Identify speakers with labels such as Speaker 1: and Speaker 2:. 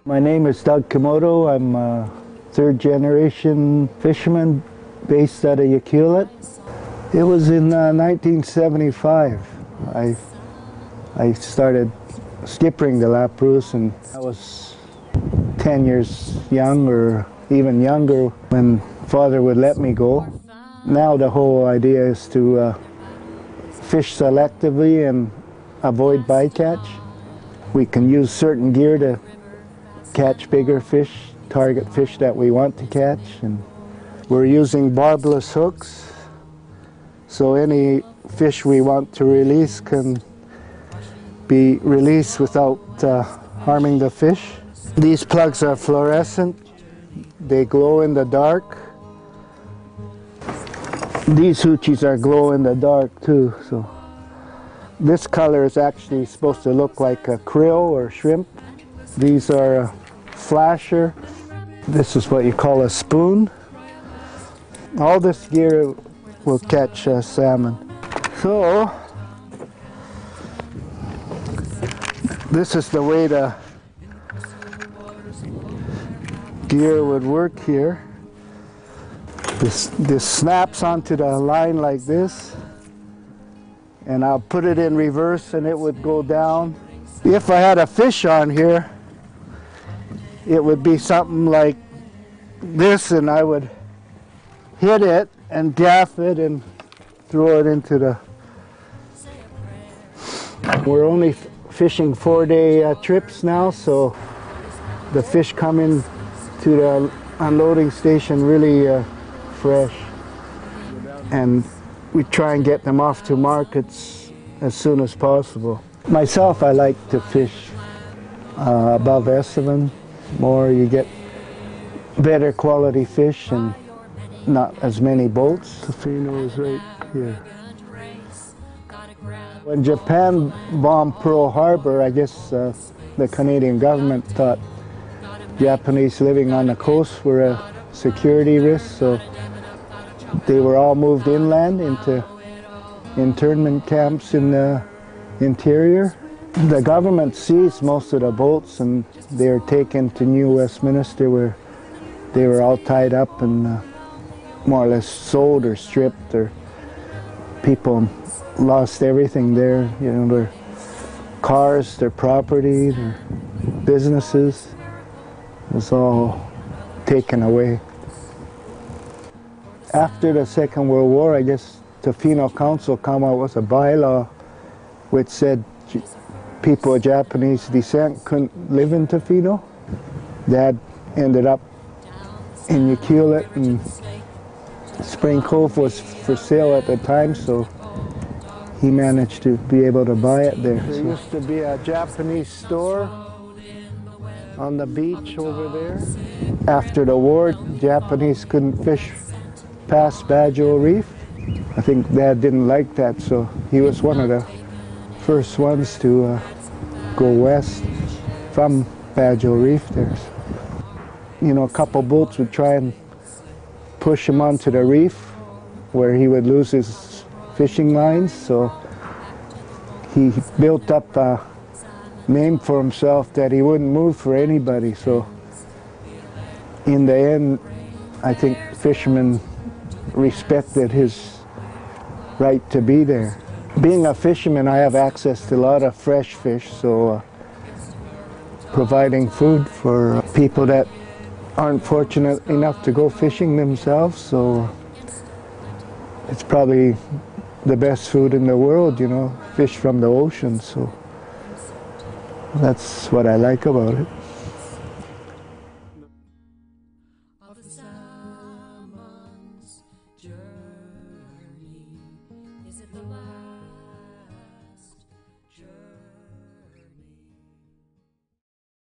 Speaker 1: My name is Doug Kimoto. I'm a third-generation fisherman based out of Ucluelet. It was in 1975. I started skippering the La Perouse, and I was 10 years young or even younger when Father would let me go. Now the whole idea is to fish selectively and avoid bycatch. We can use certain gear to catch bigger fish, target fish that we want to catch. And we're using barbless hooks, so any fish we want to release can be released without harming the fish. These plugs are fluorescent. They glow in the dark. These hoochies are glow in the dark too. So this color is actually supposed to look like a krill or shrimp. These are a flasher. This is what you call a spoon. All this gear will catch salmon. So this is the way the gear would work here. This snaps onto the line like this, and I'll put it in reverse and it would go down. If I had a fish on here, it would be something like this, and I would hit it and gaff it and throw it into the... We're only fishing 4-day trips now, so the fish come in to the unloading station really fresh, and we try and get them off to markets as soon as possible. Myself, I like to fish above Estevan. More, you get better quality fish and not as many boats. The Fino is right here. When Japan bombed Pearl Harbor, I guess the Canadian government thought Japanese living on the coast were a security risk, so they were all moved inland into internment camps in the interior. The government seized most of the boats, and they were taken to New Westminster, where they were all tied up and more or less sold or stripped, or people lost everything there, you know, their cars, their property, their businesses. It was all taken away. After the Second World War, I guess the Fino Council came out with a bylaw which said people of Japanese descent couldn't live in Tofino. Dad ended up in Ucluelet, and Spring Cove was for sale at the time, so he managed to be able to buy it there. There used to be a Japanese store on the beach over there. After the war, Japanese couldn't fish past Badgeo Reef. I think Dad didn't like that, so he was one of the first ones to go west from Badgeo Reef there. You know, a couple boats would try and push him onto the reef where he would lose his fishing lines, so he built up a name for himself that he wouldn't move for anybody. So in the end, I think fishermen respected his right to be there. Being a fisherman, I have access to a lot of fresh fish, so providing food for people that aren't fortunate enough to go fishing themselves, so it's probably the best food in the world, you know, fish from the ocean, so that's what I like about it.